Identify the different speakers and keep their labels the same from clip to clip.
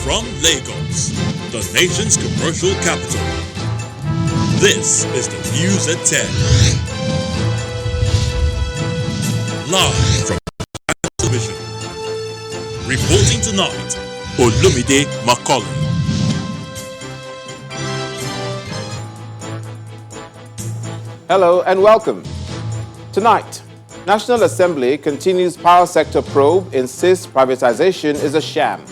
Speaker 1: From Lagos, the nation's commercial capital, this is the News at 10. Live from television. Reporting tonight, Olumide Macaulay.
Speaker 2: Hello and welcome. Tonight, National Assembly continues power sector probe, insists privatization is a sham.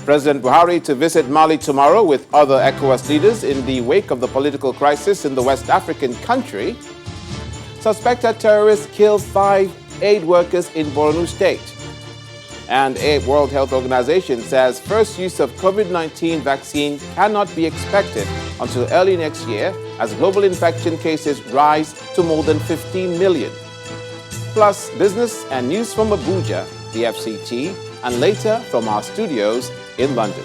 Speaker 2: President Buhari to visit Mali tomorrow with other ECOWAS leaders in the wake of the political crisis in the West African country. Suspected terrorists kill 5 aid workers in Borno State. And a World Health Organization says first use of COVID-19 vaccine cannot be expected until early next year as global infection cases rise to more than 15 million. Plus, business and news from Abuja, the EFCC, and later from our studios in London.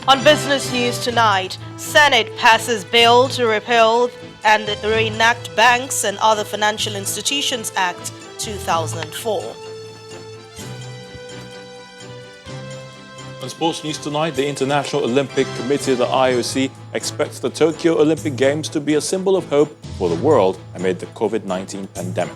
Speaker 3: On business news tonight, Senate passes bill to repeal and reenact Banks and Other Financial Institutions Act 2004.
Speaker 4: On sports news tonight, the International Olympic Committee, the IOC, expects the Tokyo Olympic Games to be a symbol of hope for the world amid the COVID-19 pandemic.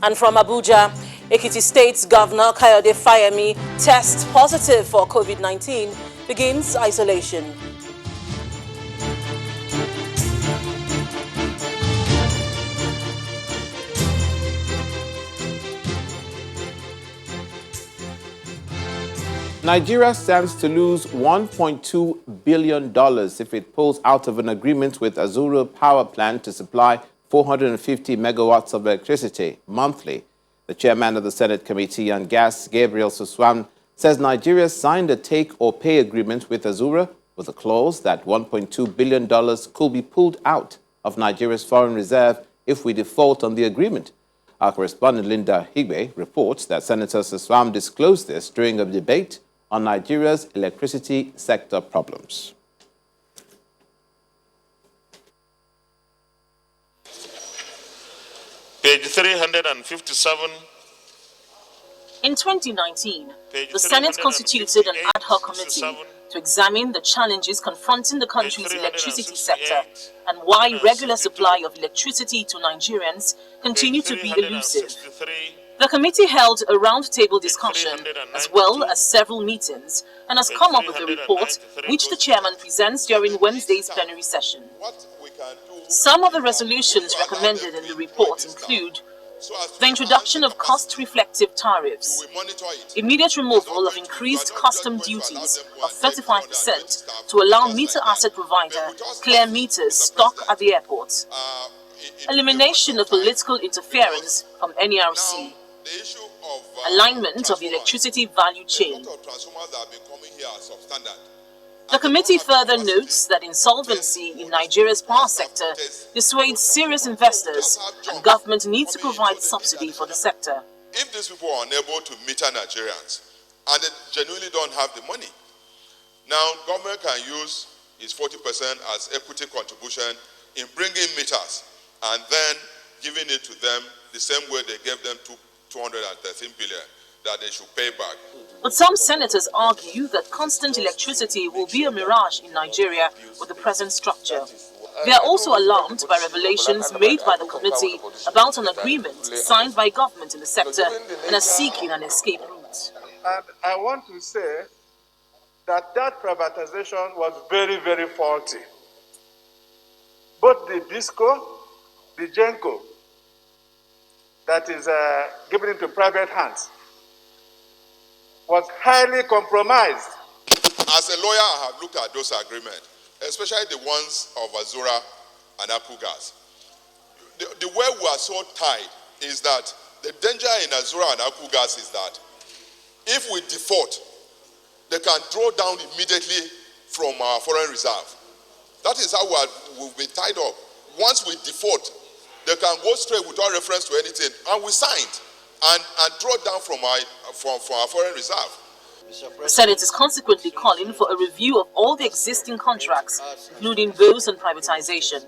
Speaker 5: And from Abuja, Ekiti State's Governor Kayode Fayemi tests positive for COVID-19, begins isolation.
Speaker 2: Nigeria stands to lose $1.2 billion if it pulls out of an agreement with Azura Power Plant to supply 450 megawatts of electricity monthly. The chairman of the Senate Committee on Gas, Gabriel Suswan, says Nigeria signed a take-or-pay agreement with Azura with a clause that $1.2 billion could be pulled out of Nigeria's foreign reserve if we default on the agreement. Our correspondent Linda Higbe reports that Senator Suswan disclosed this during a debate on Nigeria's electricity sector problems.
Speaker 6: Page 357.
Speaker 5: In 2019, the Senate constituted an ad hoc committee to examine the challenges confronting the country's electricity sector and why regular supply of electricity to Nigerians continue to be elusive. The committee held a roundtable discussion as well as several meetings and has come up with a report which the chairman presents during Wednesday's plenary session. Some of the resolutions recommended in the report include the introduction of cost-reflective tariffs, immediate removal of increased custom duties of 35% to allow meter asset provider clear meters stock at the airports, elimination of political interference from NERC, alignment of the electricity value chain. The committee further notes that insolvency in Nigeria's power sector dissuades serious investors and government needs to provide subsidy for the sector.
Speaker 6: If these people are unable to meter Nigerians and they genuinely don't have the money, now government can use its 40% as equity contribution in bringing meters and then giving it to them the same way they gave them 213 billion that they should pay back.
Speaker 5: But some senators argue that constant electricity will be a mirage in Nigeria with the present structure. They are also alarmed by revelations made by the committee about an agreement signed by government in the sector and are seeking an escape route.
Speaker 7: And I want to say that privatization was very, very faulty. Both the BISCO, the GENCO, that is given into private hands, was highly compromised.
Speaker 6: As a lawyer, I have looked at those agreements, especially the ones of Azura and Apugas. The way we are so tied is that the danger in Azura and Apugas is that if we default, they can draw down immediately from our foreign reserve. That is how we'll be tied up. Once we default, they can go straight without reference to anything, and we signed and draw down from our foreign reserve.
Speaker 5: The Senate is consequently calling for a review of all the existing contracts, including those on privatization.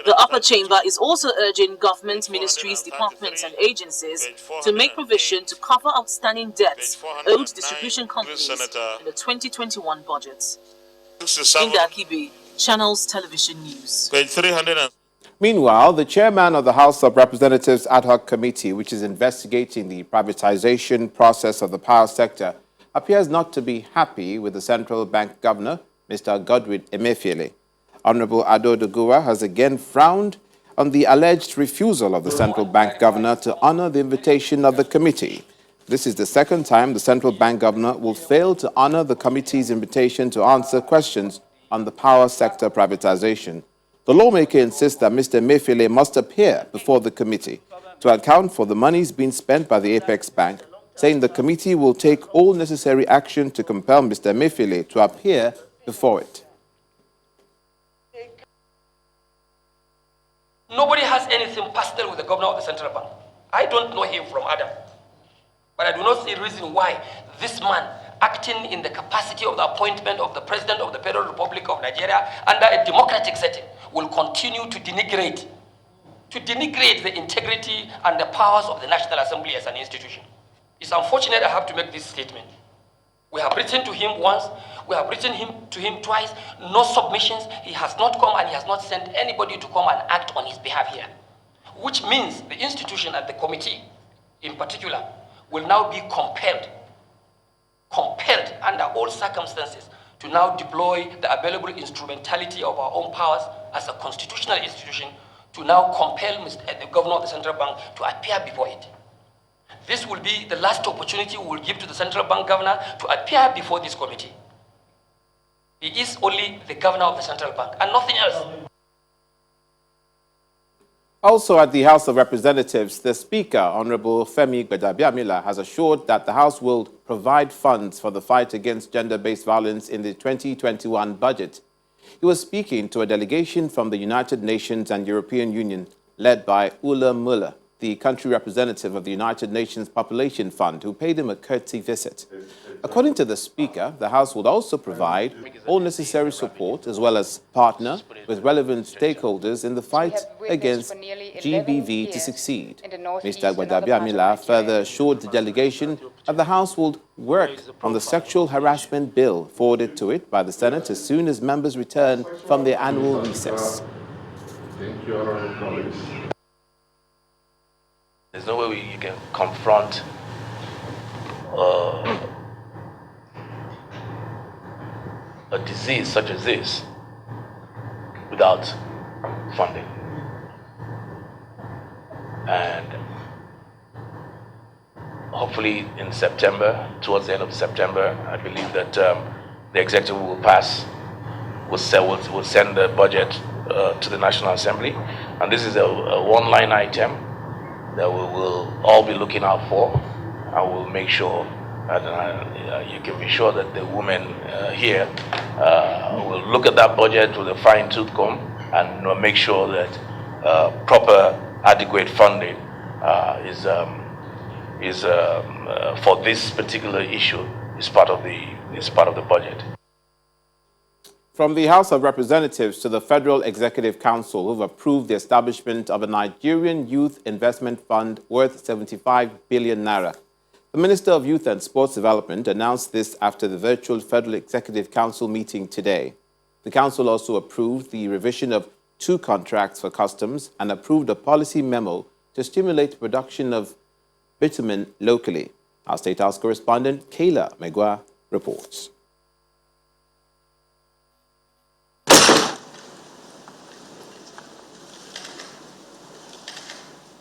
Speaker 5: The upper chamber is also urging government ministries, departments and agencies to make provision to cover outstanding debts owed to distribution companies in the 2021 budget. Inda Akibe, Channels Television News.
Speaker 2: Meanwhile, the chairman of the House of Representatives Ad Hoc Committee, which is investigating the privatization process of the power sector, appears not to be happy with the central bank governor, Mr. Godwin Emefiele. Honorable Ado Doguwa has again frowned on the alleged refusal of the central bank governor to honor the invitation of the committee. This is the second time the central bank governor will fail to honor the committee's invitation to answer questions on the power sector privatization. The lawmaker insists that Mr. Emefiele must appear before the committee to account for the monies being spent by the Apex Bank, saying the committee will take all necessary action to compel Mr. Emefiele to appear before it.
Speaker 8: Nobody has anything personal with the governor of the central bank. I don't know him from Adam. But I do not see a reason why this man, acting in the capacity of the appointment of the President of the Federal Republic of Nigeria under a democratic setting, will continue to denigrate the integrity and the powers of the National Assembly as an institution. It's unfortunate I have to make this statement. We have written to him once, we have written to him twice, no submissions. He has not come and he has not sent anybody to come and act on his behalf here. Which means the institution and the committee in particular will now be compelled under all circumstances to now deploy the available instrumentality of our own powers as a constitutional institution to now compel the governor of the central bank to appear before it. This will be the last opportunity we will give to the central bank governor to appear before this committee. He is only the governor of the central bank and nothing else.
Speaker 2: Also at the House of Representatives, the Speaker, Honorable Femi Gbadabiamila, has assured that the House will provide funds for the fight against gender-based violence in the 2021 budget. He was speaking to a delegation from the United Nations and European Union led by Ulla Muller, the country representative of the United Nations Population Fund, who paid him a courtesy visit. According to the Speaker, the House would also provide all necessary support as well as partner with relevant stakeholders in the fight against GBV to succeed. Mr. Gbadabiamila further assured the delegation that the House will work on the sexual harassment bill forwarded to it by the Senate as soon as members return from their annual recess.
Speaker 9: Thank you, honorable colleagues.
Speaker 10: There's no way you can confront a disease such as this without funding. And hopefully in September, towards the end of September, I believe that the executive will send the budget to the National Assembly. And this is a one-line item that we will all be looking out for. I will make sure that you can be sure that the women here will look at that budget with a fine-tooth comb and make sure that proper, adequate funding is for this particular issue is part of the budget.
Speaker 2: From the House of Representatives to the Federal Executive Council, who have approved the establishment of a Nigerian Youth Investment Fund worth 75 billion naira. The Minister of Youth and Sports Development announced this after the virtual Federal Executive Council meeting today. The Council also approved the revision of 2 contracts for customs and approved a policy memo to stimulate the production of bitumen locally. Our State House correspondent, Kayla Megwa, reports.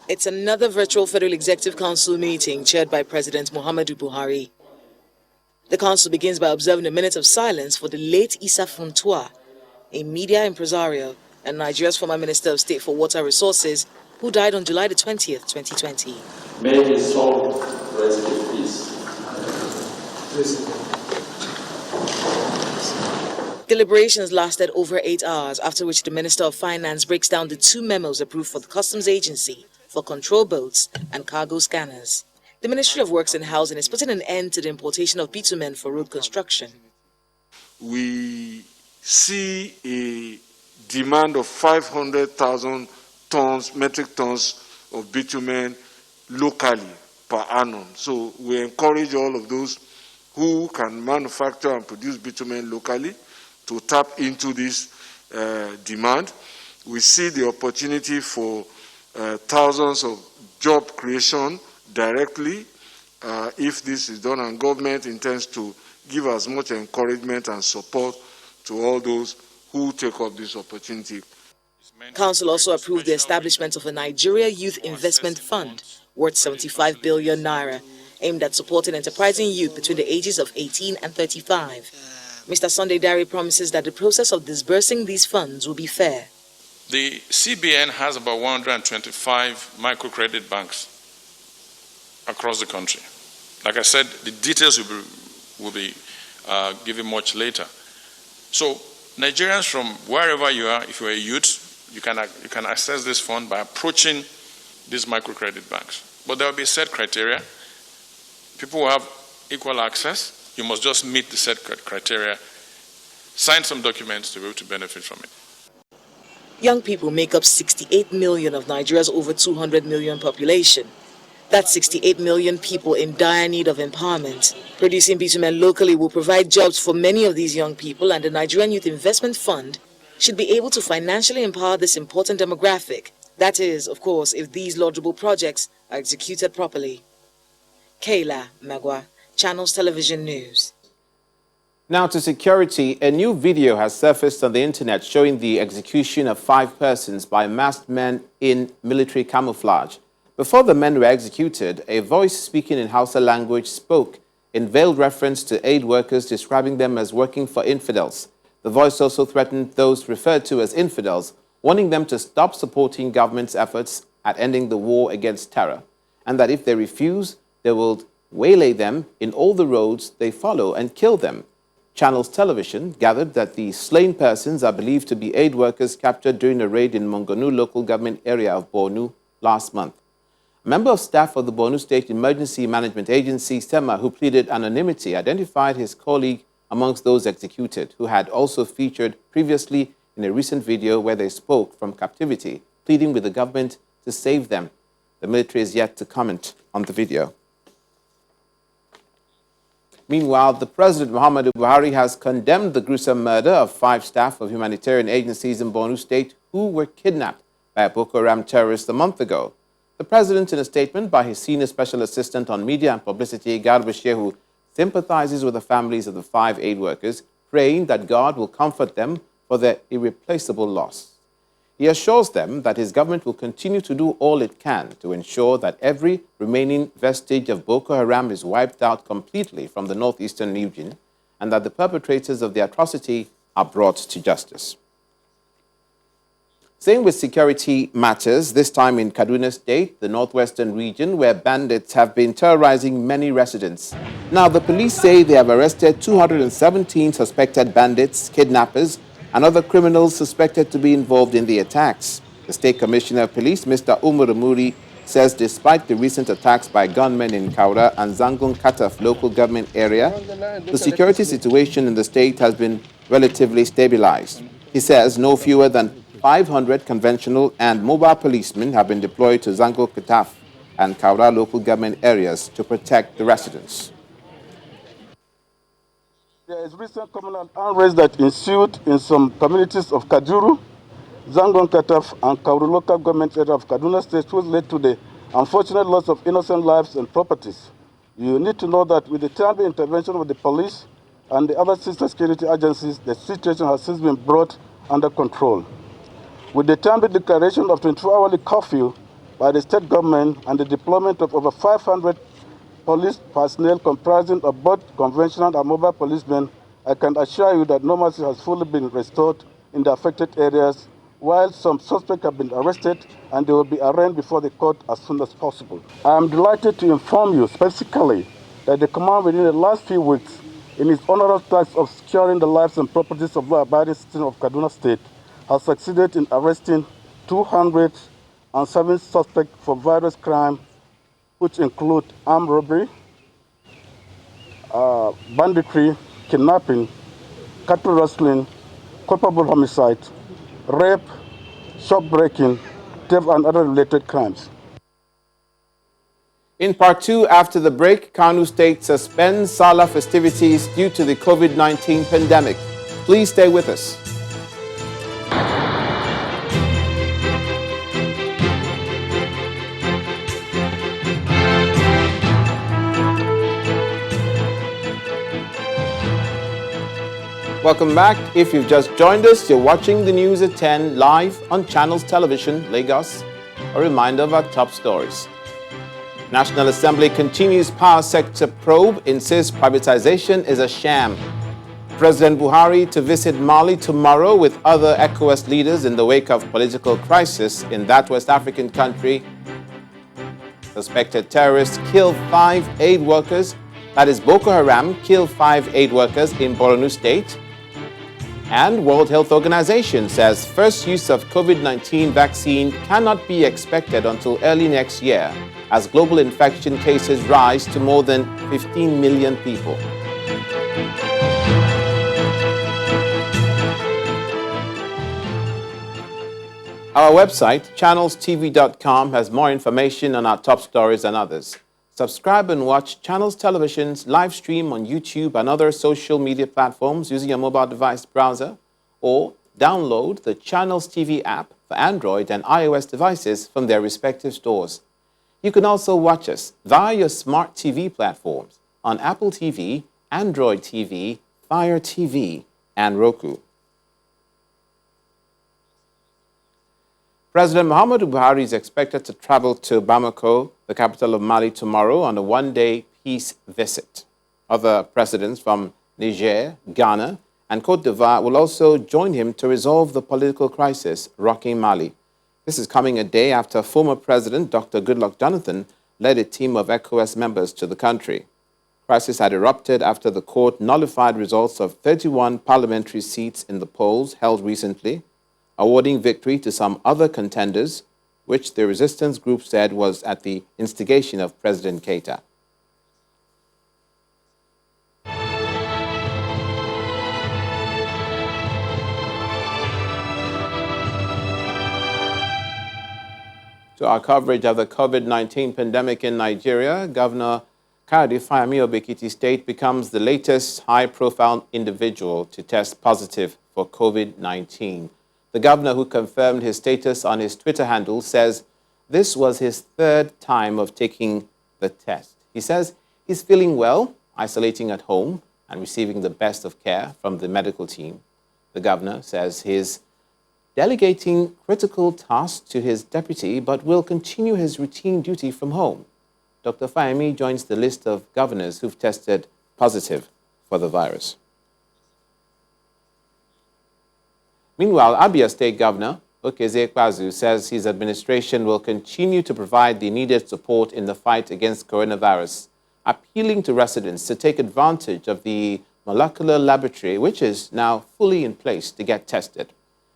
Speaker 11: It's another virtual Federal Executive Council meeting chaired by President Muhammadu Buhari. The council begins by observing a minute of silence for the late Issa Funtua, a media impresario and Nigeria's former Minister of State for Water Resources, who died on July the 20th, 2020.
Speaker 12: May his soul rest in peace.
Speaker 11: Deliberations lasted over 8 hours, after which the Minister of Finance breaks down the 2 memos approved for the Customs Agency for control boats and cargo scanners. The Ministry of Works and Housing is putting an end to the importation of bitumen for road construction.
Speaker 13: We see a demand of 500,000 tons, metric tons of bitumen locally per annum. So we encourage all of those who can manufacture and produce bitumen locally to tap into this demand. We see the opportunity for thousands of job creation directly if this is done, and government intends to give as much encouragement and support to all those who take up this opportunity.
Speaker 11: Council also approved the establishment of a Nigeria Youth Investment Fund worth 75 billion naira, aimed at supporting enterprising youth between the ages of 18 and 35. Mr. Sunday Dari promises that the process of disbursing these funds will be fair.
Speaker 14: The CBN has about 125 microcredit banks across the country. Like I said, the details will be given much later. So Nigerians from wherever you are, if you're a youth, you can access this fund by approaching these microcredit banks. But there will be set criteria. People will have equal access. You must just meet the set criteria, sign some documents to be able to benefit from it.
Speaker 11: Young people make up 68 million of Nigeria's over 200 million population. That's 68 million people in dire need of empowerment. Producing bitumen locally will provide jobs for many of these young people, and the Nigerian Youth Investment Fund should be able to financially empower this important demographic. That is, of course, if these laudable projects are executed properly. Kayla Magwa, Channels Television News.
Speaker 2: Now to security, a new video has surfaced on the internet showing the execution of 5 persons by masked men in military camouflage. Before the men were executed, a voice speaking in Hausa language spoke in veiled reference to aid workers, describing them as working for infidels. The voice also threatened those referred to as infidels, warning them to stop supporting government's efforts at ending the war against terror, and that if they refuse, they will waylay them in all the roads they follow and kill them. Channels Television gathered that the slain persons are believed to be aid workers captured during a raid in Mongonu local government area of Borno last month. A member of staff of the Borno State Emergency Management Agency, SEMA, who pleaded anonymity, identified his colleague amongst those executed, who had also featured previously in a recent video where they spoke from captivity, pleading with the government to save them. The military is yet to comment on the video. Meanwhile, the President Muhammadu Buhari has condemned the gruesome murder of 5 staff of humanitarian agencies in Borno State who were kidnapped by a Boko Haram terrorist a month ago. The President, in a statement by his senior special assistant on media and publicity, Garba Shehu, sympathizes with the families of the 5 aid workers, praying that God will comfort them for their irreplaceable loss. He assures them that his government will continue to do all it can to ensure that every remaining vestige of Boko Haram is wiped out completely from the northeastern region, and that the perpetrators of the atrocity are brought to justice. Same with security matters, this time in Kaduna State, the northwestern region, where bandits have been terrorizing many residents. Now, the police say they have arrested 217 suspected bandits, kidnappers, and other criminals suspected to be involved in the attacks. The State Commissioner of Police, Mr. Umar Muri, says despite the recent attacks by gunmen in Kaura and Zangun Kataf local government area, the security situation in the state has been relatively stabilized. He says no fewer than 500 conventional and mobile policemen have been deployed to Zangun Kataf and Kaura local government areas to protect the residents.
Speaker 7: There is recent communal unrest that ensued in some communities of Kajuru, Zangon Kataf, and Kauru local government area of Kaduna State, which led to the unfortunate loss of innocent lives and properties. You need to know that with the timely intervention of the police and the other sister security agencies, the situation has since been brought under control. With the timely declaration of 24-hourly curfew by the state government and the deployment of over 500 police personnel comprising of both conventional and mobile policemen, I can assure you that normalcy has fully been restored in the affected areas, while some suspects have been arrested and they will be arraigned before the court as soon as possible. I am delighted to inform you specifically that the command within the last few weeks, in its honorable task of securing the lives and properties of law-abiding citizens of Kaduna State, has succeeded in arresting 207 suspects for various crimes which include armed robbery, banditry, kidnapping, cattle rustling, culpable homicide, rape, shop breaking, theft, and other related crimes.
Speaker 2: In part two, after the break, Kano State suspends Salah festivities due to the COVID-19 pandemic. Please stay with us. Welcome back. If you've just joined us, you're watching the news at 10 live on Channels Television, Lagos. A reminder of our top stories. National Assembly continues power sector probe, insists privatization is a sham. President Buhari to visit Mali tomorrow with other ECOWAS leaders in the wake of political crisis in that West African country. Suspected terrorists kill 5 aid workers. That is, Boko Haram killed 5 aid workers in Borno State. And World Health Organization says first use of COVID-19 vaccine cannot be expected until early next year as global infection cases rise to more than 15 million people. Our website, channelstv.com, has more information on our top stories and others. Subscribe and watch Channels Television's live stream on YouTube and other social media platforms using your mobile device browser, or download the Channels TV app for Android and iOS devices from their respective stores. You can also watch us via your smart TV platforms on Apple TV, Android TV, Fire TV, and Roku. President Muhammadu Buhari is expected to travel to Bamako, the capital of Mali, tomorrow on a one-day peace visit. Other presidents from Niger, Ghana, and Côte d'Ivoire will also join him to resolve the political crisis rocking Mali. This is coming a day after former President Dr. Goodluck Jonathan led a team of ECOWAS members to the country. Crisis had erupted after the court nullified results of 31 parliamentary seats in the polls held recently, awarding victory to some other contenders, which the resistance group said was at the instigation of President Keita. To our coverage of the COVID-19 pandemic in Nigeria, Governor Fayemi of Ekiti State becomes the latest high-profile individual to test positive for COVID-19. The governor, who confirmed his status on his Twitter handle, says this was his 3rd time of taking the test. He says he's feeling well, isolating at home, and receiving the best of care from the medical team. The governor says he's delegating critical tasks to his deputy, but will continue his routine duty from home. Dr. Fayemi joins the list of governors who've tested positive for the virus. Meanwhile, Abia State Governor Okezie Ikpeazu says his administration will continue to provide the needed support in the fight against coronavirus, appealing to residents to take advantage of the molecular laboratory, which is now fully in place to get tested.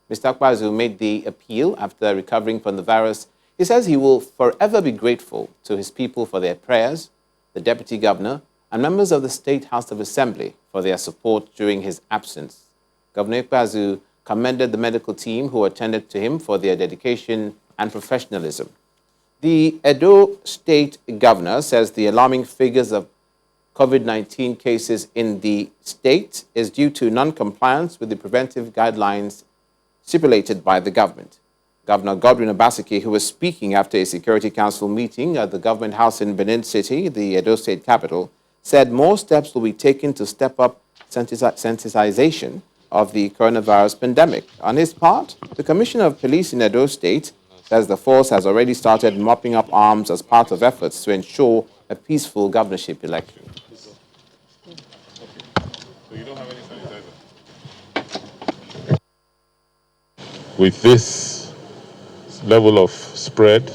Speaker 2: Mr. Ikpeazu made the appeal after recovering from the virus. He says he will forever be grateful to his people for their prayers, the Deputy Governor, and members of the State House of Assembly for their support during his absence. Governor Ikpeazu commended the medical team who attended to him for their dedication and professionalism. The Edo State Governor says the alarming figures of COVID-19 cases in the state is due to non-compliance with the preventive guidelines stipulated by the government. Governor Godwin Obaseki, who was speaking after a Security Council meeting at the government house in Benin City, the Edo State capital, said more steps will be taken to step up sensitization of the coronavirus pandemic. On his part, the Commissioner of Police in Edo State says the force has already started mopping up arms as part of efforts to ensure a peaceful governorship election.
Speaker 9: So you don't have any sanitizer? With this level of spread,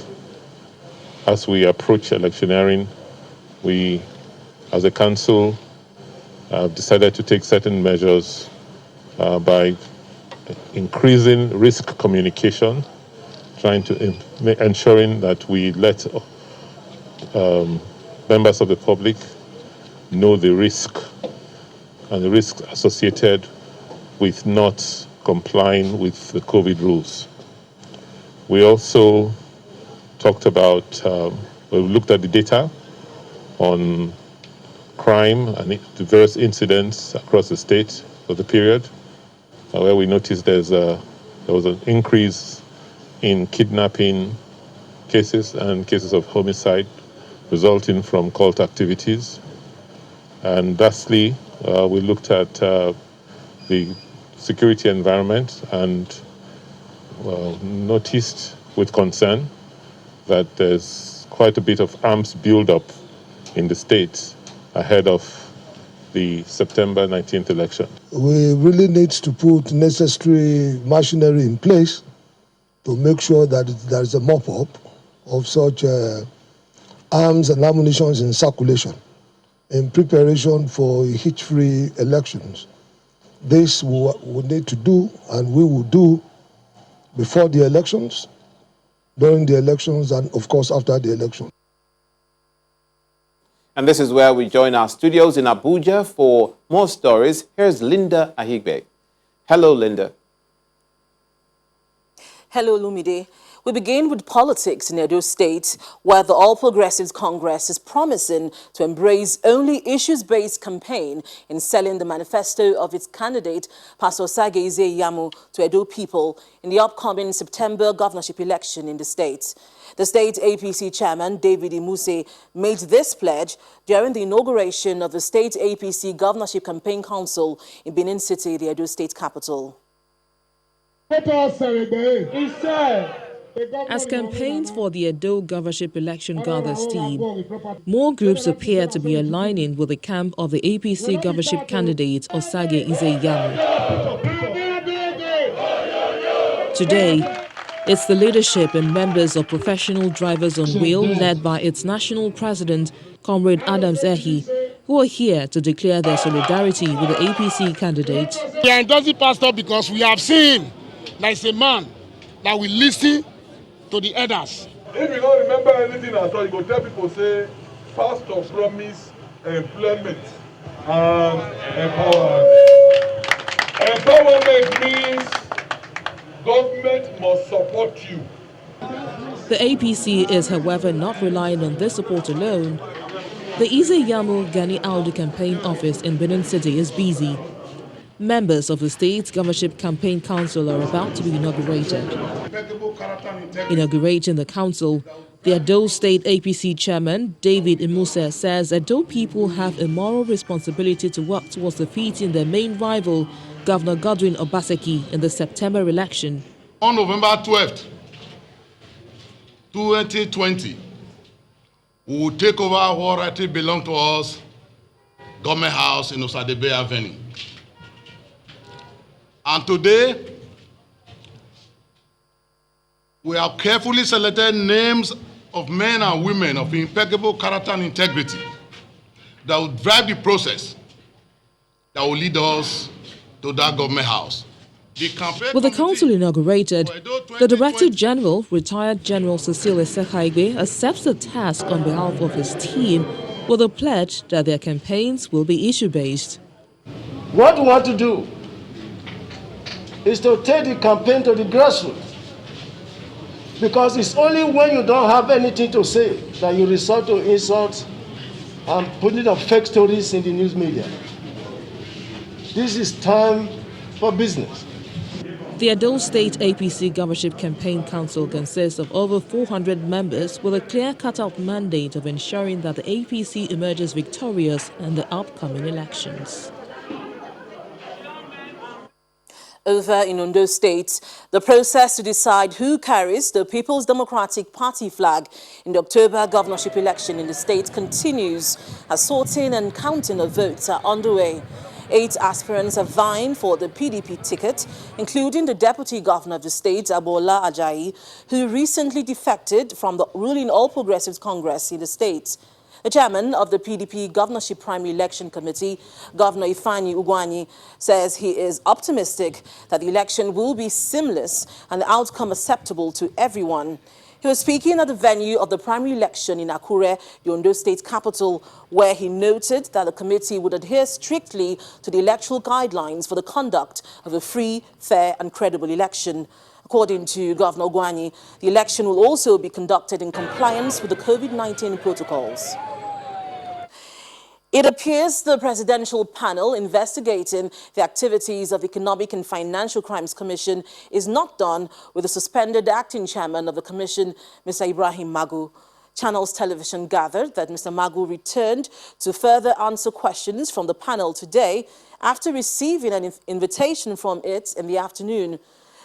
Speaker 9: as we approach electioneering, we, as a council, have decided to take certain measures by increasing risk communication, trying to ensuring that we let members of the public know the risk and the risk associated with not complying with the COVID rules. We also talked about, we looked at the data on crime and the various incidents across the state for the period, where we noticed there was an increase in kidnapping cases and cases of homicide resulting from cult activities. And lastly, we looked at the security environment and noticed with concern that there's quite a bit of arms build-up in the state ahead of the September 19th election.
Speaker 15: We really need to put necessary machinery in place to make sure that there is a mop-up of such arms and ammunition in circulation in preparation for hitch-free elections. This we need to do, and we will do before the elections, during the elections, and of course after the election.
Speaker 2: And this is where we join our studios in Abuja for more stories. Here's Linda Ahigbe. Hello, Linda.
Speaker 5: Hello, Lumide. We begin with politics in Edo State, where the All Progressives Congress is promising to embrace only issues-based campaign in selling the manifesto of its candidate, Pastor Sage Ize-Iyamu, to Edo people in the upcoming September governorship election in the state. The state APC chairman, David Imuse, made this pledge during the inauguration of the state APC Governorship Campaign Council in Benin City, the Edo State capital.
Speaker 16: As campaigns for the Edo governorship election gather steam, more groups appear to be aligning with the camp of the APC governorship candidate, Osage Ize-Iyamu. Today, it's the leadership and members of Professional Drivers on Wheel, led by its national president, Comrade Adams Ehi, who are here to declare their solidarity with the APC candidate.
Speaker 17: We are endorsing Pastor because we have seen there is a man that will listen to the elders.
Speaker 18: If you don't remember anything at all, you go tell people, say, Pastor promise employment and empowerment. Empowerment means government must support you.
Speaker 16: The APC is, however, not relying on this support alone. The Ize-Iyamu Gani Audu campaign office in Benin City is busy. Members of the state's governorship campaign council are about to be inaugurated. Inaugurating the council, the Edo State APC chairman, David Imuse, says Edo people have a moral responsibility to work towards defeating their main rival, Governor Godwin Obaseki, in the September election.
Speaker 18: On November 12th, 2020, we will take over what rightly belongs to us, Government House in Osadebe Avenue. And today, we have carefully selected names of men and women of impeccable character and integrity that will drive the process that will lead us to that government house.
Speaker 16: With the council inaugurated, the Director General, retired General Cecile Sekhaigbe, accepts the task on behalf of his team with a pledge that their campaigns will be issue-based.
Speaker 19: What we want to do is to take the campaign to the grassroots. Because it's only when you don't have anything to say that you resort to insults and putting up fake stories in the news media. This is time for business.
Speaker 16: The Edo State APC Governorship Campaign Council consists of over 400 members with a clear cut-out mandate of ensuring that the APC emerges victorious in the upcoming elections.
Speaker 5: Over in Ondo State, the process to decide who carries the People's Democratic Party flag in the October governorship election in the state continues as sorting and counting of votes are underway. 8 aspirants are vying for the PDP ticket, including the Deputy Governor of the state, Abola Ajayi, who recently defected from the ruling All Progressives Congress in the state. The chairman of the PDP Governorship Primary Election Committee, Governor Ifeanyi Ugwuanyi, says he is optimistic that the election will be seamless and the outcome acceptable to everyone.
Speaker 11: He was speaking at the venue of the primary election in Akure, the Ondo state capital, where he noted that the committee would adhere strictly to the electoral guidelines for the conduct of a free, fair and credible election. According to Governor Ogwani, the election will also be conducted in compliance with the COVID-19 protocols. It appears the presidential panel investigating the activities of the Economic and Financial Crimes Commission is not done with the suspended acting chairman of the commission, Mr. Ibrahim Magu. Channels Television gathered that Mr. Magu returned to further answer questions from the panel today after receiving an invitation from it in the afternoon.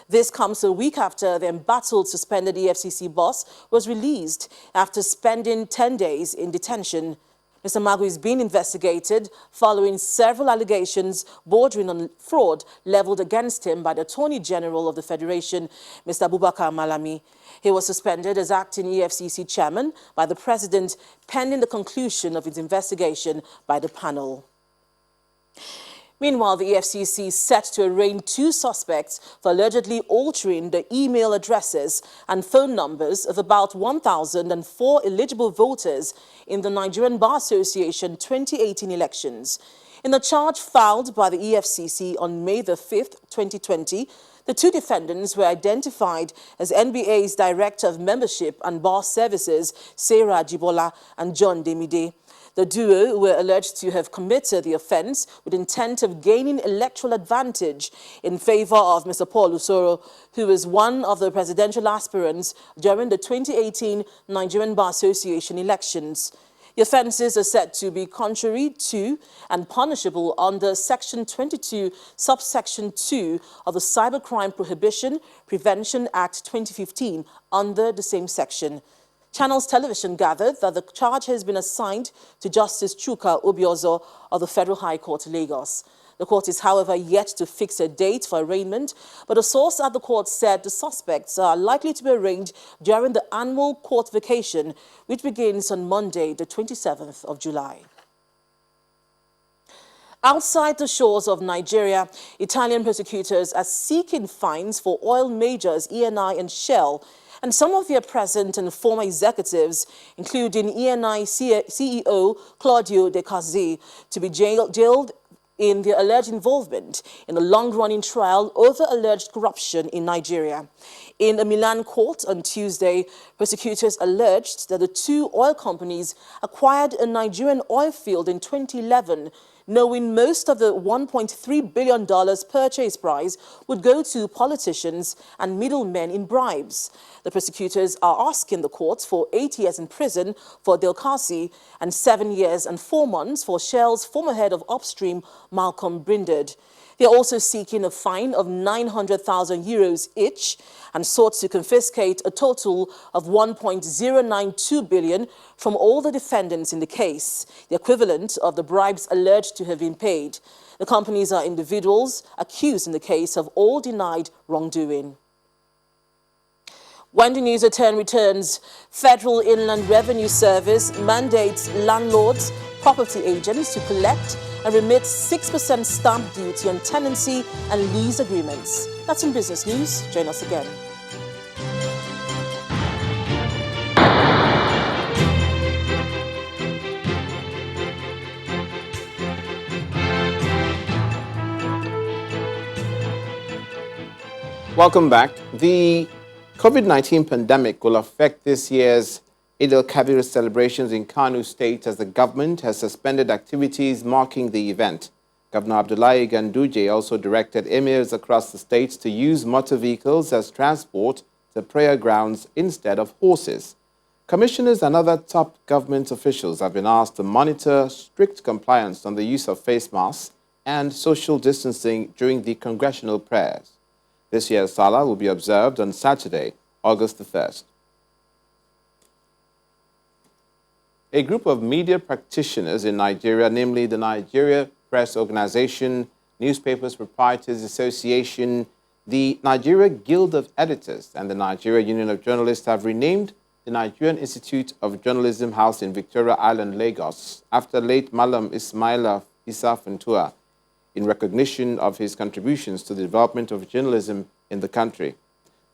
Speaker 11: This comes a week after the embattled suspended EFCC boss was released after spending 10 days in detention. Mr. Magu is being investigated following several allegations bordering on fraud leveled against him by the Attorney General of the Federation, Mr. Abubakar Malami. He was suspended as acting EFCC chairman by the president pending the conclusion of his investigation by the panel. Meanwhile, the EFCC is set to arraign 2 suspects for allegedly altering the email addresses and phone numbers of about 1,004 eligible voters in the Nigerian Bar Association 2018 elections. In a charge filed by the EFCC on May the 5th, 2020, the 2 defendants were identified as NBA's Director of Membership and Bar Services, Sarah Jibola and John Demide. The duo were alleged to have committed the offence with intent of gaining electoral advantage in favour of Mr. Paul Usoro, who was one of the presidential aspirants during the 2018 Nigerian Bar Association elections. The offences are said to be contrary to and punishable under Section 22, subsection 2 of the Cybercrime Prohibition Prevention Act 2015 under the same section. Channels Television gathered that the charge has been assigned to Justice Chuka Obiozo of the Federal High Court, Lagos. The court is, however, yet to fix a date for arraignment, but a source at the court said the suspects are likely to be arraigned during the annual court vacation, which begins on Monday, the 27th of July. Outside the shores of Nigeria, Italian prosecutors are seeking fines for oil majors ENI and Shell and some of their present and former executives, including ENI CEO Claudio De Cazzi, to be jailed in their alleged involvement in a long-running trial over alleged corruption in Nigeria. In a Milan court on Tuesday, prosecutors alleged that the 2 oil companies acquired a Nigerian oil field in 2011, knowing most of the $1.3 billion purchase price would go to politicians and middlemen in bribes. The prosecutors are asking the court for 8 years in prison for Del Kasi and 7 years and 4 months for Shell's former head of upstream, Malcolm Brinded. They are also seeking a fine of 900,000 euros each and sought to confiscate a total of 1.092 billion from all the defendants in the case, the equivalent of the bribes alleged to have been paid. The companies are individuals accused in the case of all denied wrongdoing. When the news returns, Federal Inland Revenue Service mandates landlords, property agents to collect and remit 6% stamp duty on tenancy and lease agreements. That's in business news. Join us again.
Speaker 2: Welcome back. The COVID-19 pandemic will affect this year's Eid al-Kabir celebrations in Kano State as the government has suspended activities marking the event. Governor Abdullahi Ganduje also directed emirs across the state to use motor vehicles as transport to prayer grounds instead of horses. Commissioners and other top government officials have been asked to monitor strict compliance on the use of face masks and social distancing during the congressional prayers. This year's Salah will be observed on Saturday, August the 1st. A group of media practitioners in Nigeria, namely the Nigeria Press Organization, Newspapers Proprietors Association, the Nigeria Guild of Editors, and the Nigeria Union of Journalists have renamed the Nigerian Institute of Journalism House in Victoria Island, Lagos, after late Malam Ismaila Issa Funtua, in recognition of his contributions to the development of journalism in the country.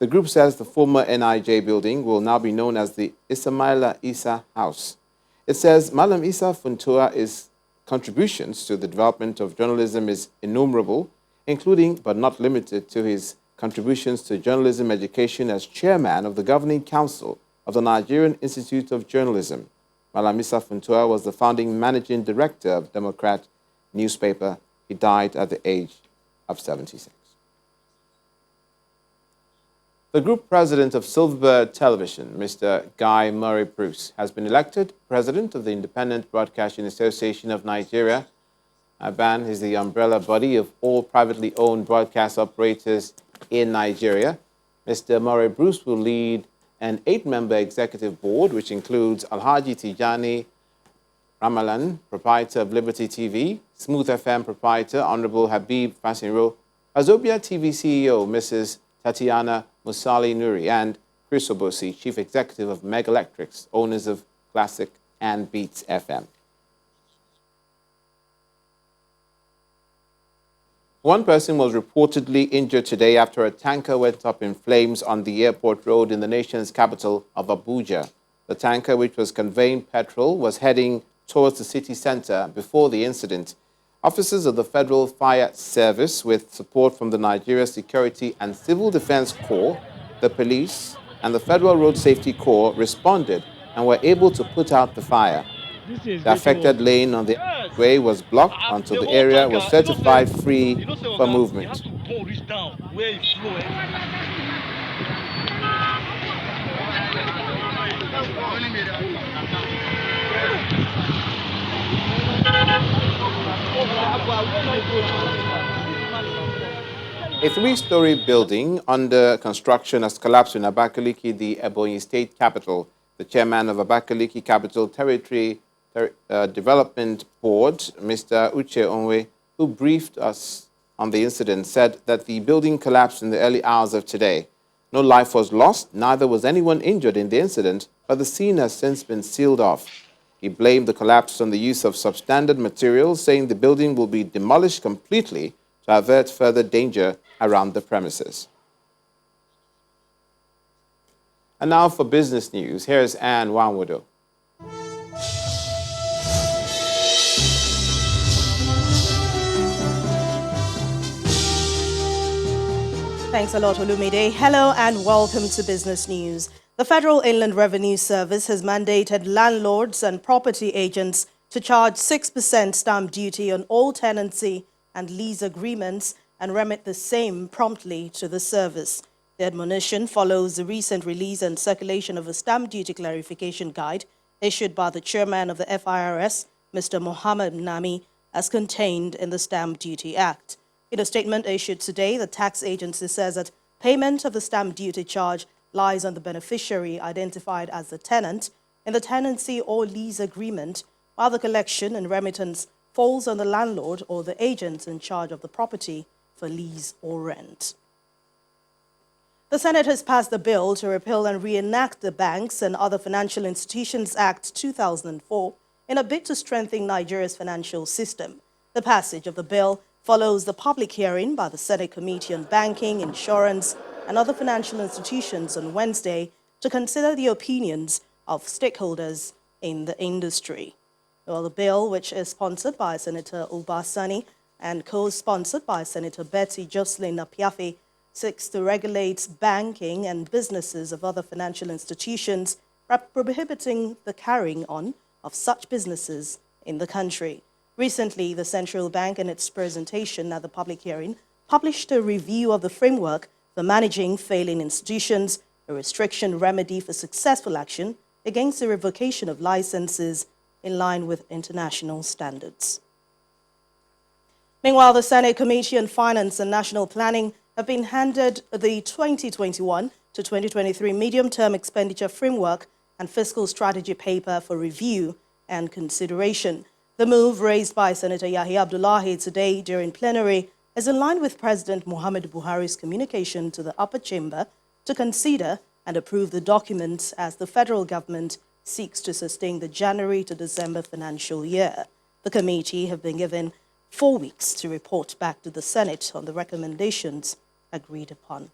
Speaker 2: The group says the former NIJ building will now be known as the Ismaila Isa House. It says Malam Isa Funtua's contributions to the development of journalism is innumerable, including but not limited to his contributions to journalism education as chairman of the Governing Council of the Nigerian Institute of Journalism. Malam Isa Funtua was the founding managing director of Democrat newspaper. He died at the age of 76. The group president of Silverbird Television, Mr. Guy Murray Bruce, has been elected president of the Independent Broadcasting Association of Nigeria. IBAN is the umbrella body of all privately owned broadcast operators in Nigeria. Mr. Murray Bruce will lead an 8-member executive board, which includes Alhaji Tijani Ramalan, proprietor of Liberty TV, Smooth FM proprietor, Honorable Habib Fasinro, Azobia TV CEO, Mrs. Tatiana Musali Nuri, and Chris Obosi, chief executive of Meg Electrics, owners of Classic and Beats FM. One person was reportedly injured today after a tanker went up in flames on the airport road in the nation's capital of Abuja. The tanker, which was conveying petrol, was heading towards the city center before the incident. Officers of the Federal Fire Service, with support from the Nigeria Security and Civil Defense Corps, the police, and the Federal Road Safety Corps responded and were able to put out the fire. The affected lane on the way was blocked until the area was certified free for movement. A 3-story building under construction has collapsed in Abakaliki, the Ebonyi state capital. The chairman of Abakaliki Capital Territory Development Board, Mr. Uche Onwe, who briefed us on the incident, said that the building collapsed in the early hours of today. No life was lost, neither was anyone injured in the incident, but the scene has since been sealed off. He blamed the collapse on the use of substandard materials, saying the building will be demolished completely to avert further danger around the premises. And now for business news, here's Anne Wanwodo.
Speaker 3: Thanks a lot, Olumide. Hello and welcome to Business News. The Federal Inland Revenue Service has mandated landlords and property agents to charge 6% stamp duty on all tenancy and lease agreements and remit the same promptly to the service. The admonition follows the recent release and circulation of a stamp duty clarification guide issued by the chairman of the FIRS, Mr. Mohammed Nami, as contained in the Stamp Duty Act. In a statement issued today, the tax agency says that payment of the stamp duty charge lies on the beneficiary identified as the tenant in the tenancy or lease agreement, while the collection and remittance falls on the landlord or the agent in charge of the property for lease or rent. The Senate has passed a bill to repeal and reenact the Banks and Other Financial Institutions Act 2004 in a bid to strengthen Nigeria's financial system. The passage of the bill follows the public hearing by the Senate Committee on Banking, Insurance, and Other Financial Institutions on Wednesday to consider the opinions of stakeholders in the industry. Well, the bill, which is sponsored by Senator Ubasani and co-sponsored by Senator Betty Jocelyn Apiafi, seeks to regulate banking and businesses of other financial institutions, prohibiting the carrying on of such businesses in the country. Recently, the Central Bank, in its presentation at the public hearing, published a review of the framework for managing failing institutions, a restriction remedy for successful action against the revocation of licenses in line with international standards. Meanwhile, the Senate Committee on Finance and National Planning have been handed the 2021 to 2023 medium-term expenditure framework and fiscal strategy paper for review and consideration. The move raised by Senator Yahya Abdullahi today during plenary is in line with President Muhammadu Buhari's communication to the upper chamber to consider and approve the document as the federal government seeks to sustain the January to December financial year. The committee have been given 4 weeks to report back to the Senate on the recommendations agreed upon.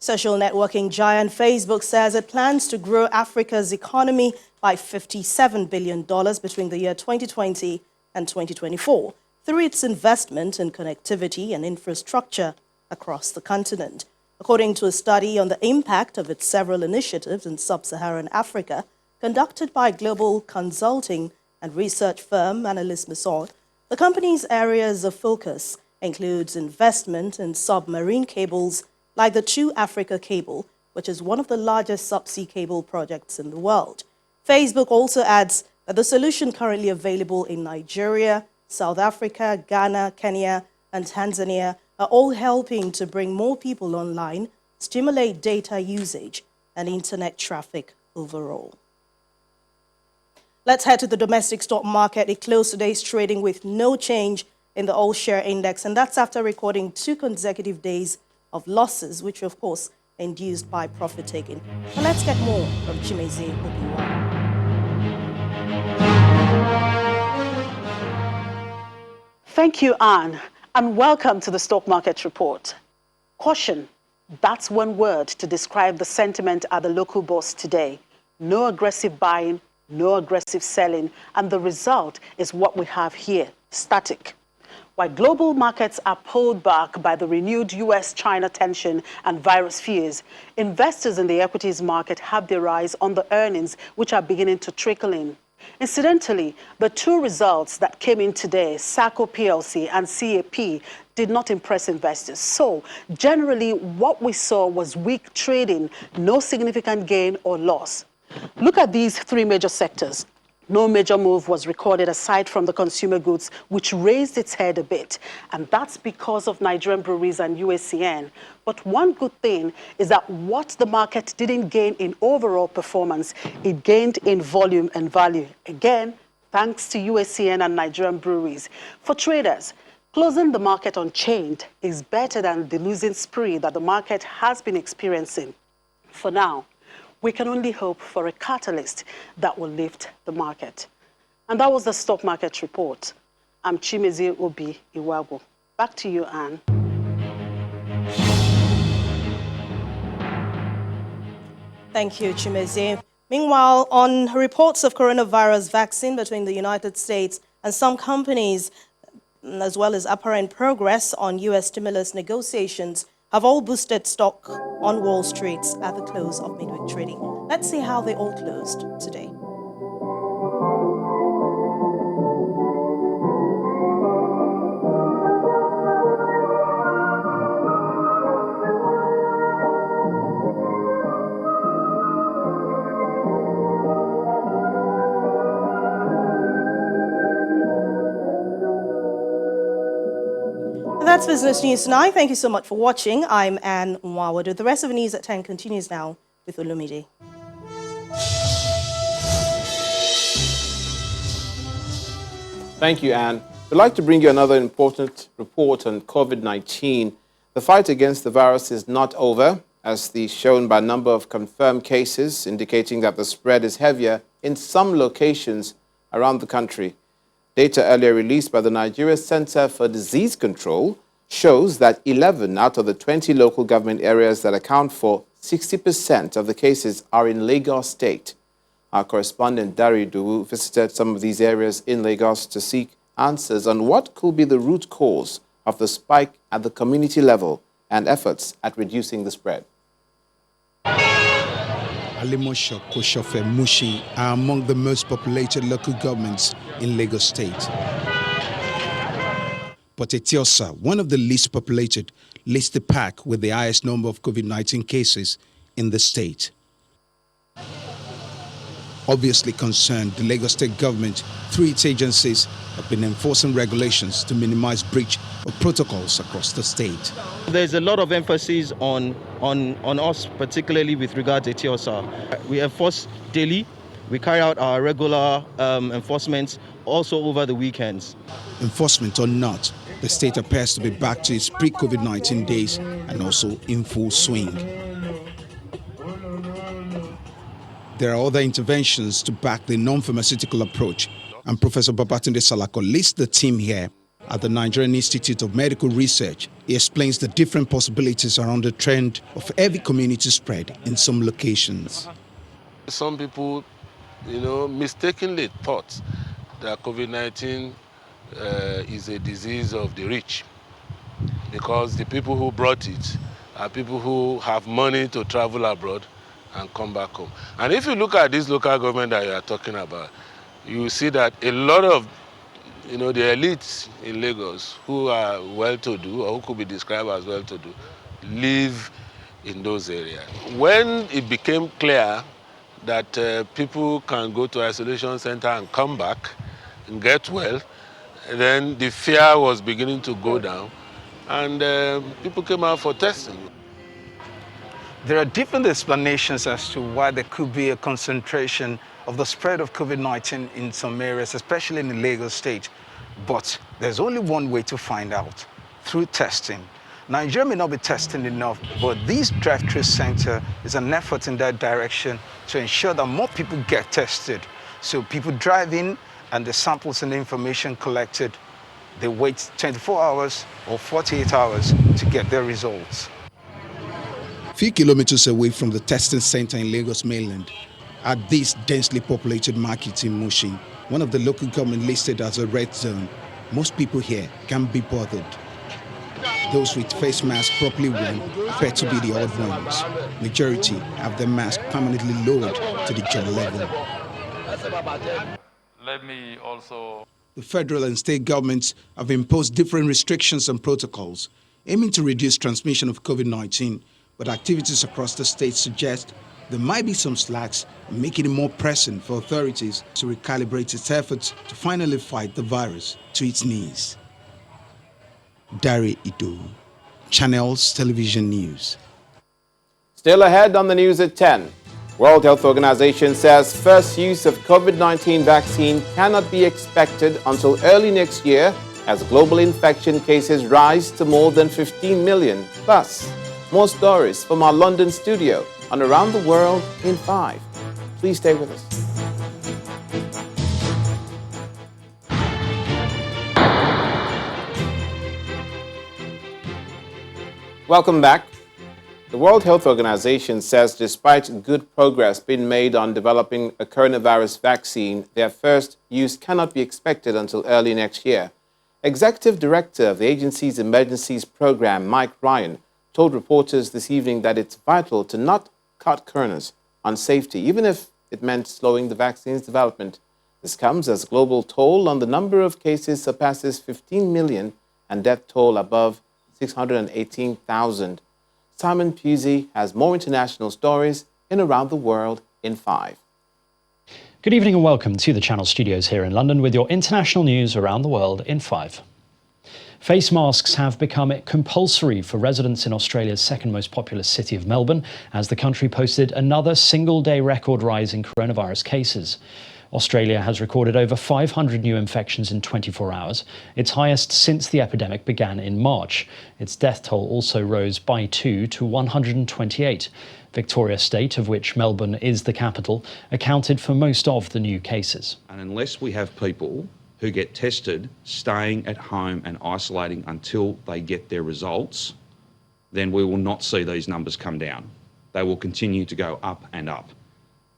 Speaker 3: Social networking giant Facebook says it plans to grow Africa's economy by $57 billion between the year 2020 and 2024 through its investment in connectivity and infrastructure across the continent. According to a study on the impact of its several initiatives in sub-Saharan Africa, conducted by global consulting and research firm Analyst Mason, the company's areas of focus includes investment in submarine cables like the True Africa Cable, which is one of the largest subsea cable projects in the world. Facebook also adds that the solution currently available in Nigeria, South Africa, Ghana, Kenya, and Tanzania are all helping to bring more people online, stimulate data usage and internet traffic overall. Let's head to the domestic stock market. It closed today's trading with no change in the all-share index, and that's after recording 2 consecutive days of losses, which were, of course, induced by profit-taking. But let's get more from Chimeze Obiwa.
Speaker 20: Thank you, Anne, and welcome to the Stock Market Report. Caution, that's one word to describe the sentiment at the local bourse today. No aggressive buying, no aggressive selling, and the result is what we have here, static. While global markets are pulled back by the renewed US-China tension and virus fears, investors in the equities market have their eyes on the earnings which are beginning to trickle in. Incidentally, the 2 results that came in today, SACO PLC and CAP, did not impress investors. So, generally, what we saw was weak trading, no significant gain or loss. Look at these 3 major sectors. No major move was recorded aside from the consumer goods, which raised its head a bit. And that's because of Nigerian breweries and UACN. But one good thing is that what the market didn't gain in overall performance, it gained in volume and value. Again, thanks to UACN and Nigerian breweries. For traders, closing the market unchanged is better than the losing spree that the market has been experiencing. For now, we can only hope for a catalyst that will lift the market. And that was the Stock Market Report. I'm Chimeze Obi Iwago. Back to you, Anne.
Speaker 3: Thank you, Chimeze. Meanwhile, on reports of coronavirus vaccine between the United States and some companies, as well as apparent progress on U.S. stimulus negotiations, have all boosted stock on Wall Street at the close of midweek trading. Let's see how they all closed today. That's Business News Tonight. Thank you so much for watching. I'm Anne Nwawadu. The rest of the news at 10 continues now with Olumide.
Speaker 2: Thank you, Anne. We'd like to bring you another important report on COVID-19. The fight against the virus is not over, as shown by a number of confirmed cases, indicating that the spread is heavier in some locations around the country. Data earlier released by the Nigeria Center for Disease Control shows that 11 out of the 20 local government areas that account for 60% of the cases are in Lagos State. Our correspondent Dari Duwu visited some of these areas in Lagos to seek answers on what could be the root cause of the spike at the community level and efforts at reducing the spread.
Speaker 21: Alimosho, Koshofe, Mushi are among the most populated local governments in Lagos State. But Etiosa, one of the least populated, leads the pack with the highest number of COVID-19 cases in the state. Obviously concerned, the Lagos State government, through its agencies, have been enforcing regulations to minimize breach of protocols across the state.
Speaker 22: There's a lot of emphasis on us, particularly with regard to Etiosa. We enforce daily. We carry out our regular enforcement also over the weekends.
Speaker 21: Enforcement or not, the state appears to be back to its pre-COVID-19 days and also in full swing. There are other interventions to back the non-pharmaceutical approach, and Professor Babatunde Salako leads the team here At the Nigerian Institute of Medical Research, he explains the different possibilities around the trend of heavy community spread in some locations.
Speaker 1: Some people, mistakenly thought that COVID-19 is a disease of the rich, because the people who brought it are people who have money to travel abroad and come back home. And if you look at this local government that you are talking about, you see that a lot of the elites in Lagos who are well-to-do, or who could be described as well-to-do, live in those areas. When it became clear that people can go to isolation center and come back and get well, then the fear was beginning to go down, and people came out for testing.
Speaker 4: There are different explanations as to why there could be a concentration of the spread of COVID-19 in some areas, especially in the Lagos state. But there's only one way to find out: through testing. Nigeria may not be testing enough, but this drive-through center is an effort in that direction to ensure that more people get tested. So people drive in, and the samples and the information collected, they wait 24 hours or 48 hours to get their results.
Speaker 21: Few kilometers away from the testing center in Lagos mainland, at this densely populated market in Mushin, one of the local government listed as a red zone, most people here can't be bothered. Those with face masks properly worn appear to be the odd ones. Majority have their mask permanently lowered to the jaw level.
Speaker 23: Let me also...
Speaker 21: The federal and state governments have imposed different restrictions and protocols aiming to reduce transmission of COVID-19, but activities across the state suggest there might be some slacks, making it more pressing for authorities to recalibrate its efforts to finally fight the virus to its knees. Dari Ido, Channels Television News.
Speaker 2: Still ahead on the news at 10. World Health Organization says first use of COVID-19 vaccine cannot be expected until early next year as global infection cases rise to more than 15 million. Plus, more stories from our London studio on Around the World in 5. Please stay with us. Welcome back. The World Health Organization says despite good progress being made on developing a coronavirus vaccine, their first use cannot be expected until early next year. Executive Director of the agency's Emergencies Program, Mike Ryan, told reporters this evening that it's vital to not cut corners on safety, even if it meant slowing the vaccine's development. This comes as global toll on the number of cases surpasses 15 million and death toll above 618,000. Simon Pusey has more international stories in Around the World in 5.
Speaker 24: Good evening and welcome to the Channel Studios here in London with your international news around the world in 5. Face masks have become compulsory for residents in Australia's second most populous city of Melbourne as the country posted another single-day record rise in coronavirus cases. Australia has recorded over 500 new infections in 24 hours, its highest since the epidemic began in March. Its death toll also rose by 2 to 128. Victoria State, of which Melbourne is the capital, accounted for most of the new cases.
Speaker 25: And unless we have people who get tested staying at home and isolating until they get their results, then we will not see these numbers come down. They will continue to go up and up.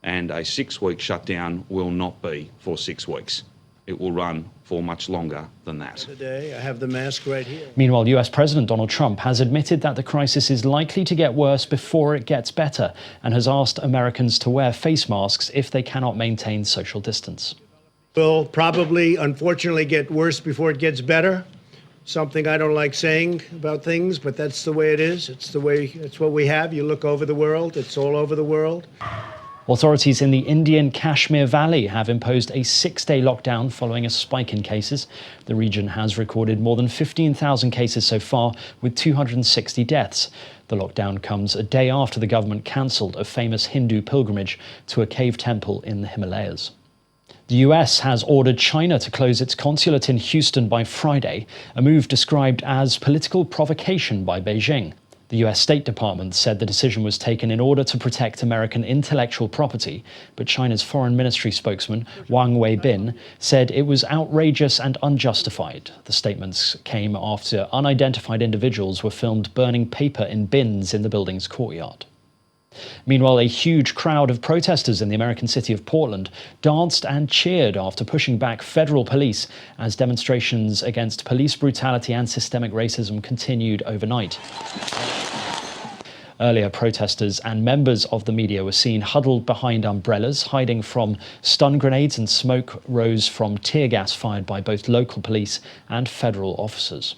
Speaker 25: And a 6-week shutdown will not be for 6 weeks. It will run for much longer than that.
Speaker 26: Today, I have the mask right here.
Speaker 24: Meanwhile, US President Donald Trump has admitted that the crisis is likely to get worse before it gets better and has asked Americans to wear face masks if they cannot maintain social distance.
Speaker 26: Will probably, unfortunately, get worse before it gets better. Something I don't like saying about things, but that's the way it is. It's what we have. You look over the world, it's all over the world.
Speaker 24: Authorities in the Indian Kashmir Valley have imposed a 6-day lockdown following a spike in cases. The region has recorded more than 15,000 cases so far, with 260 deaths. The lockdown comes a day after the government cancelled a famous Hindu pilgrimage to a cave temple in the Himalayas. The US has ordered China to close its consulate in Houston by Friday, a move described as political provocation by Beijing. The US State Department said the decision was taken in order to protect American intellectual property, but China's Foreign Ministry spokesman, Wang Weibin, said it was outrageous and unjustified. The statements came after unidentified individuals were filmed burning paper in bins in the building's courtyard. Meanwhile, a huge crowd of protesters in the American city of Portland danced and cheered after pushing back federal police as demonstrations against police brutality and systemic racism continued overnight. Earlier, protesters and members of the media were seen huddled behind umbrellas, hiding from stun grenades, and smoke rose from tear gas fired by both local police and federal officers.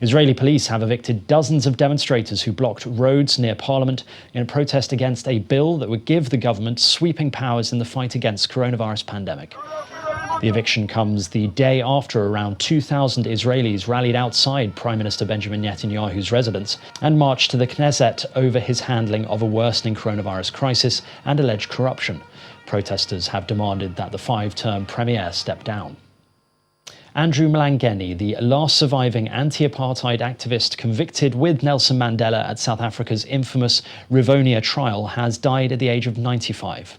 Speaker 24: Israeli police have evicted dozens of demonstrators who blocked roads near Parliament in a protest against a bill that would give the government sweeping powers in the fight against coronavirus pandemic. The eviction comes the day after around 2,000 Israelis rallied outside Prime Minister Benjamin Netanyahu's residence and marched to the Knesset over his handling of a worsening coronavirus crisis and alleged corruption. Protesters have demanded that the five-term premier step down. Andrew Mlangeni, the last surviving anti-apartheid activist convicted with Nelson Mandela at South Africa's infamous Rivonia trial, has died at the age of 95.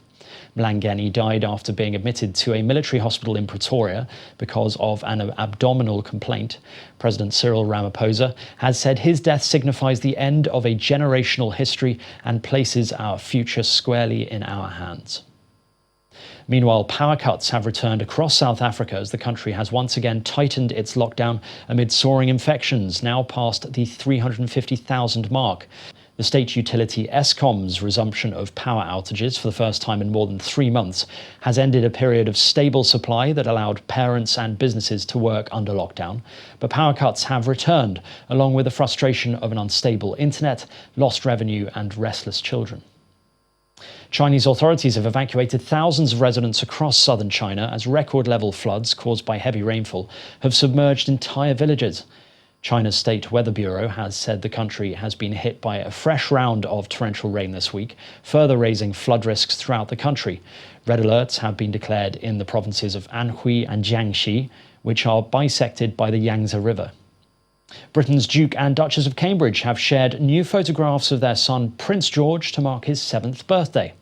Speaker 24: Mlangeni died after being admitted to a military hospital in Pretoria because of an abdominal complaint. President Cyril Ramaphosa has said his death signifies the end of a generational history and places our future squarely in our hands. Meanwhile, power cuts have returned across South Africa as the country has once again tightened its lockdown amid soaring infections, now past the 350,000 mark. The state utility Eskom's resumption of power outages for the first time in more than 3 months has ended a period of stable supply that allowed parents and businesses to work under lockdown. But power cuts have returned, along with the frustration of an unstable internet, lost revenue and restless children. Chinese authorities have evacuated thousands of residents across southern China as record-level floods caused by heavy rainfall have submerged entire villages. China's State Weather Bureau has said the country has been hit by a fresh round of torrential rain this week, further raising flood risks throughout the country. Red alerts have been declared in the provinces of Anhui and Jiangxi, which are bisected by the Yangtze River. Britain's Duke and Duchess of Cambridge have shared new photographs of their son Prince George to mark his 7th birthday.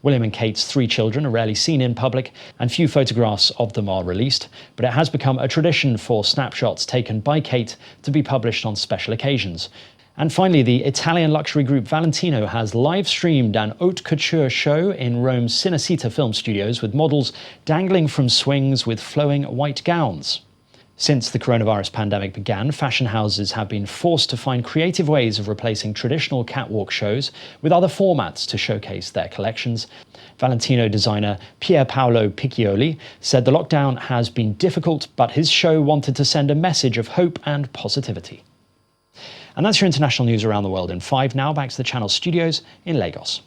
Speaker 24: William and Kate's 3 children are rarely seen in public, and few photographs of them are released, but it has become a tradition for snapshots taken by Kate to be published on special occasions. And finally, the Italian luxury group Valentino has live-streamed an haute couture show in Rome's Cinecittà film studios with models dangling from swings with flowing white gowns. Since the coronavirus pandemic began, fashion houses have been forced to find creative ways of replacing traditional catwalk shows with other formats to showcase their collections. Valentino designer Pier Paolo Piccioli said the lockdown has been difficult, but his show wanted to send a message of hope and positivity. And that's your international news around the world in 5. Now back to the Channel studios in Lagos.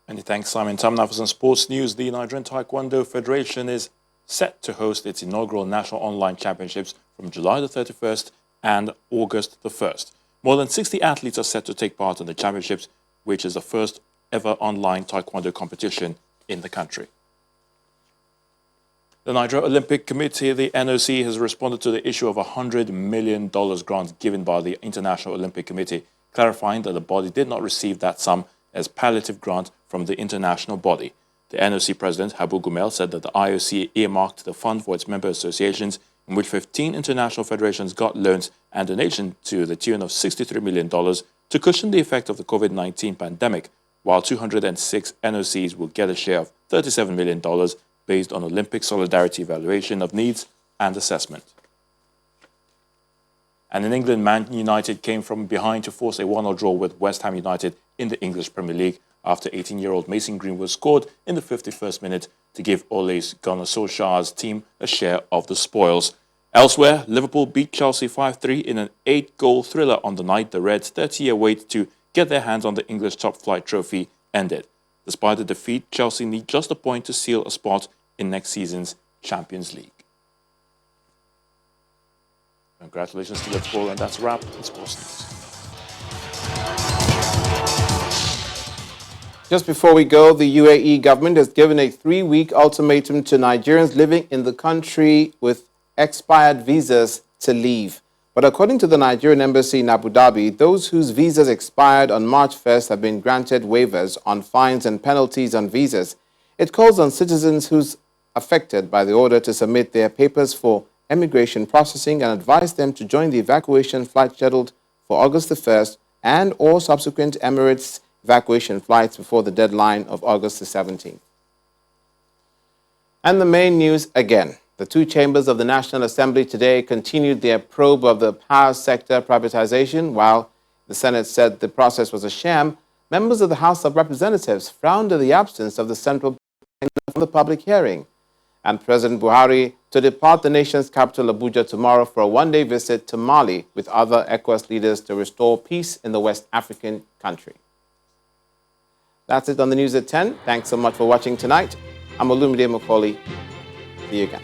Speaker 2: Many thanks, Simon. Time now for some sports news. The Nigerian Taekwondo Federation is set to host its inaugural National Online Championships from July the 31st and August the 1st. More than 60 athletes are set to take part in the championships, which is the first ever online Taekwondo competition in the country. The Nigeria Olympic Committee, the NOC, has responded to the issue of a $100 million grant given by the International Olympic Committee, clarifying that the body did not receive that sum as palliative grant from the international body. The NOC president, Habu Gumel, said that the IOC earmarked the fund for its member associations, in which 15 international federations got loans and donations to the tune of $63 million to cushion the effect of the COVID-19 pandemic, while 206 NOCs will get a share of $37 million based on Olympic solidarity evaluation of needs and assessment. And in England, Man United came from behind to force a 1-1 draw with West Ham United in the English Premier League after 18-year-old Mason Greenwood scored in the 51st minute to give Ole Gunnar Solskjaer's team a share of the spoils. Elsewhere, Liverpool beat Chelsea 5-3 in an 8-goal thriller on the night the Reds' 30-year wait to get their hands on the English top-flight trophy ended. Despite the defeat, Chelsea need just a point to seal a spot in next season's Champions League. Congratulations to Liverpool, and that's a wrap in Sports News. Just before we go, the UAE government has given a 3-week ultimatum to Nigerians living in the country with expired visas to leave. But according to the Nigerian embassy in Abu Dhabi, those whose visas expired on March 1st have been granted waivers on fines and penalties on visas. It calls on citizens who's affected by the order to submit their papers for immigration processing and advise them to join the evacuation flight scheduled for August the 1st and or subsequent Emirates evacuation flights before the deadline of August the 17th. And the main news again. The two chambers of the National Assembly today continued their probe of the power sector privatization. While the Senate said the process was a sham, members of the House of Representatives frowned at the absence of the central from the public hearing. And President Buhari to depart the nation's capital, Abuja, tomorrow for a one-day visit to Mali with other ECOWAS leaders to restore peace in the West African country. That's it on the news at 10. Thanks so much for watching tonight. I'm Olumide Macaulay. See you again.